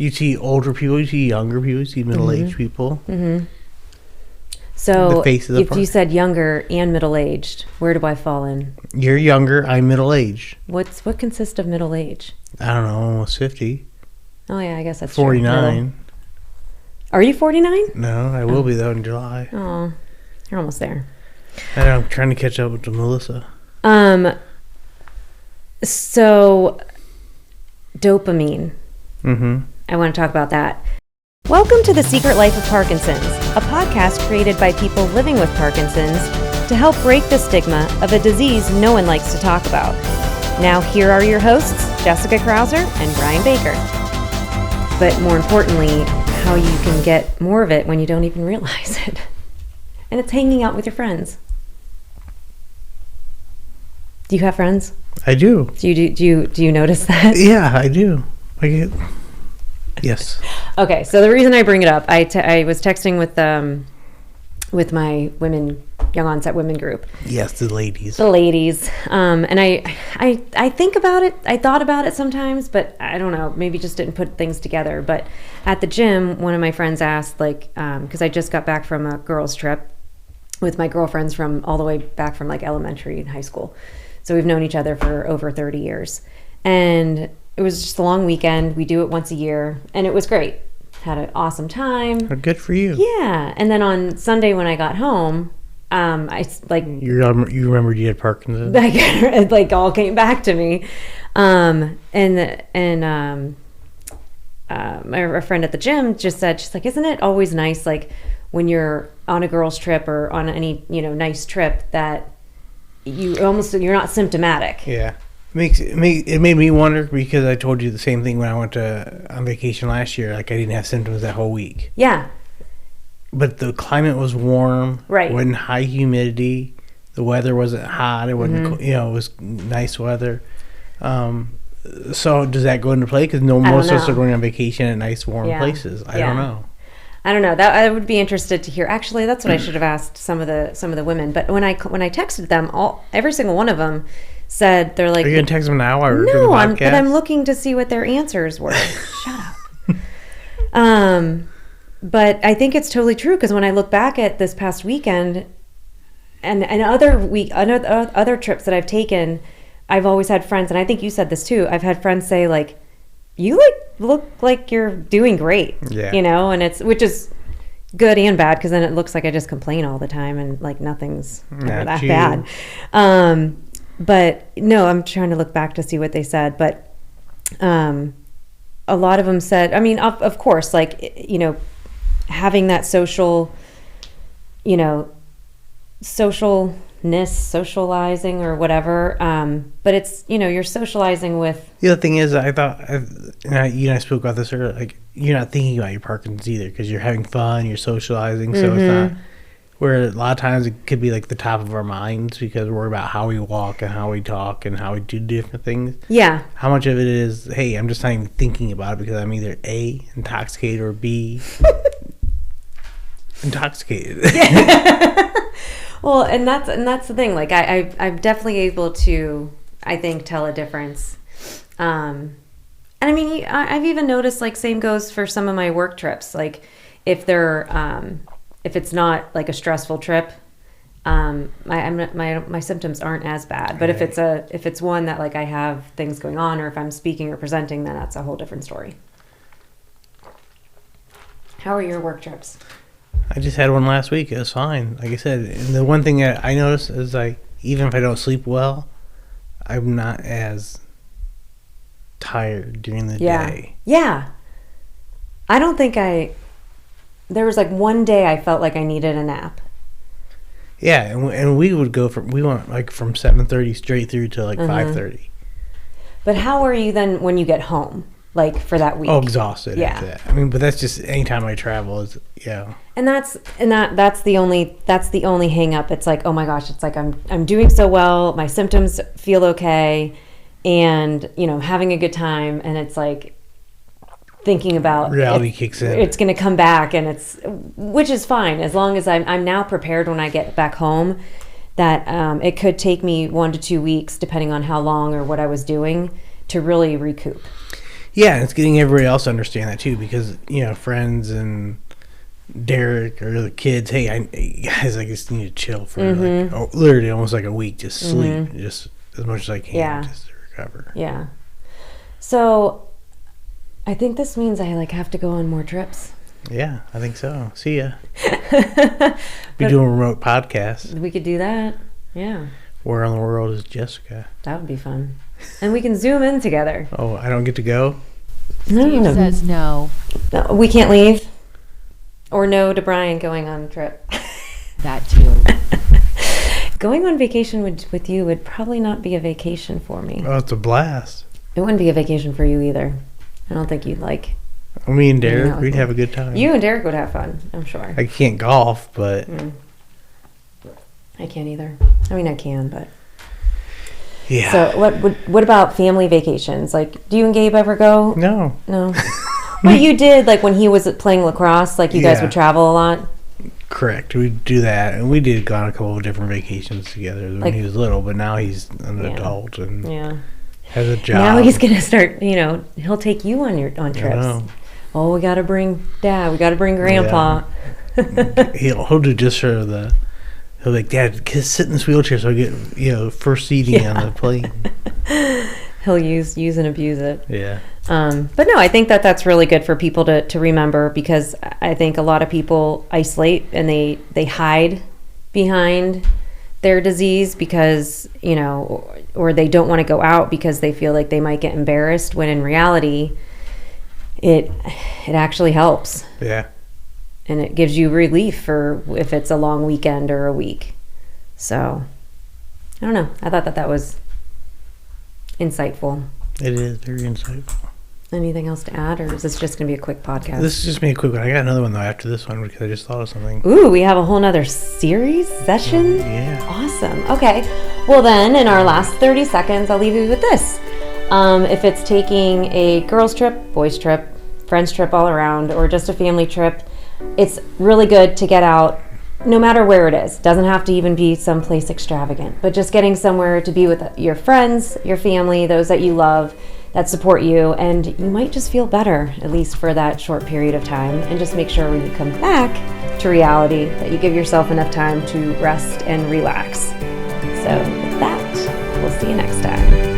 You see older people, you see younger people, you see middle-aged people. Mm-hmm. So The face of the if you said younger and middle-aged, where do I fall in? You're younger, I'm middle-aged. What consists of middle age? I don't know, almost 50. Oh yeah, I guess that's 49. True. Are you 49? No, I will be though in July. Oh, you're almost there. And I'm trying to catch up with Melissa. So dopamine. Mm-hmm. I want to talk about that. Welcome to The Secret Life of Parkinson's, a podcast created by people living with Parkinson's to help break the stigma of a disease no one likes to talk about. Now here are your hosts, Jessica Krauser and Brian Baker. But more importantly, how you can get more of it when you don't even realize it. And it's hanging out with your friends. Do you have friends? I do. Do you notice that? Yeah, I do. Yes. Okay, so the reason I bring it up, I was texting with my young-onset women group. Yes, the ladies. And I think about it. I thought about it sometimes, but I don't know. Maybe just didn't put things together. But at the gym, one of my friends asked, because I just got back from a girls' trip with my girlfriends from all the way back from elementary and high school. So we've known each other for over 30 years. And it was just a long weekend. We do it once a year, and it was great. Had an awesome time. Good for you. Yeah. And then on Sunday when I got home, you remembered you had Parkinson. It all came back to me. My friend at the gym just said, she's like, isn't it always nice, when you're on a girls' trip or on any nice trip, that you're not symptomatic. Yeah. It made me wonder, because I told you the same thing when I went on vacation last year. I didn't have symptoms that whole week. Yeah. But the climate was warm. Right. Wasn't high humidity. The weather wasn't hot. It wasn't. It was nice weather. So does that go into play? Because most of us are going on vacation at nice warm places. I don't know. I don't know. That I would be interested to hear. Actually, that's what I should have asked some of the women. But when I texted them, every single one of them said they're like, "Are you gonna text them now or no?" But I'm looking to see what their answers were. Shut up. But I think it's totally true, because when I look back at this past weekend and other trips that I've taken, I've always had friends, and I think you said this too. I've had friends say you look like you're doing great. Yeah. And which is good and bad, because then it looks like I just complain all the time and nothing's ever that bad. But no, I'm trying to look back to see what they said. But a lot of them said, I mean, of course, having that social, socializing or whatever. But it's, you're socializing with. The other thing is, I thought, you and I spoke about this earlier, you're not thinking about your Parkinson's either, because you're having fun, you're socializing. So it's not, where a lot of times it could be the top of our minds, because we're about how we walk and how we talk and how we do different things. Yeah. How much of it is, hey, I'm just not even thinking about it because I'm either A, intoxicated, or B, intoxicated. Well, and that's the thing. I'm definitely able to, I think, tell a difference. And I mean, I've even noticed, same goes for some of my work trips. If they're, if it's not a stressful trip, my symptoms aren't as bad. But if it's one that I have things going on, or if I'm speaking or presenting, then that's a whole different story. How are your work trips? I just had one last week. It was fine. Like I said, and the one thing that I noticed is even if I don't sleep well, I'm not as tired during the day. Yeah. I don't think there was one day I felt like I needed a nap. Yeah, and we went from 7:30 straight through to 5:30. But how are you then when you get home? For that week? Oh, exhausted. Yeah. After that. I mean, but that's just anytime I travel is And that's the only hang up. It's oh my gosh, it's I'm doing so well, my symptoms feel okay, and having a good time, and it's thinking about reality kicks in. It's going to come back, and which is fine as long as I'm now prepared when I get back home. That it could take me 1 to 2 weeks, depending on how long or what I was doing, to really recoup. Yeah, and it's getting everybody else to understand that too, because friends and Derek or the kids, hey, guys, I just need to chill for literally almost like a week, just sleep, just as much as I can, just to recover. Yeah. So, I think this means I have to go on more trips. Yeah, I think so. See ya. Be doing a remote podcast. We could do that. Yeah. Where in the world is Jessica? That would be fun. And we can zoom in together. Oh, I don't get to go? Steve says no. No. We can't leave. Or no to Brian going on a trip. That too. Going on vacation with you would probably not be a vacation for me. Oh, it's a blast. It wouldn't be a vacation for you either. I don't think you'd like. Me and Derek, we'd have a good time. You and Derek would have fun, I'm sure. I can't golf, but... I can't either. I mean, I can, but... Yeah. So what about family vacations? Like, do you and Gabe ever go? No. Well, you did, like, when he was playing lacrosse, like, you guys would travel a lot? Correct. We'd do that. And we did go on a couple of different vacations together when he was little, but now he's an adult and has a job. Now he's going to start, he'll take you on trips. Oh, we got to bring Dad. We got to bring Grandpa. Yeah. He'll do just for the... He'll be like, Dad, sit in this wheelchair so I get, first seating on the plane. He'll use and abuse it. Yeah. But no, I think that's really good for people to remember, because I think a lot of people isolate and they hide behind their disease because, or they don't want to go out because they feel like they might get embarrassed, when in reality, it actually helps. Yeah. And it gives you relief for if it's a long weekend or a week. So, I don't know. I thought that was insightful. It is very insightful. Anything else to add, or is this just going to be a quick podcast? This is just me a quick one. I got another one, though, after this one, because I just thought of something. Ooh, we have a whole nother session? Yeah. Awesome. Okay. Well, then, in our last 30 seconds, I'll leave you with this. If it's taking a girls' trip, boys' trip, friends' trip all around, or just a family trip, it's really good to get out, no matter where it is. Doesn't have to even be someplace extravagant, but just getting somewhere to be with your friends, your family, those that you love, that support you, and you might just feel better, at least for that short period of time. And just make sure when you come back to reality that you give yourself enough time to rest and relax. So with that, we'll see you next time.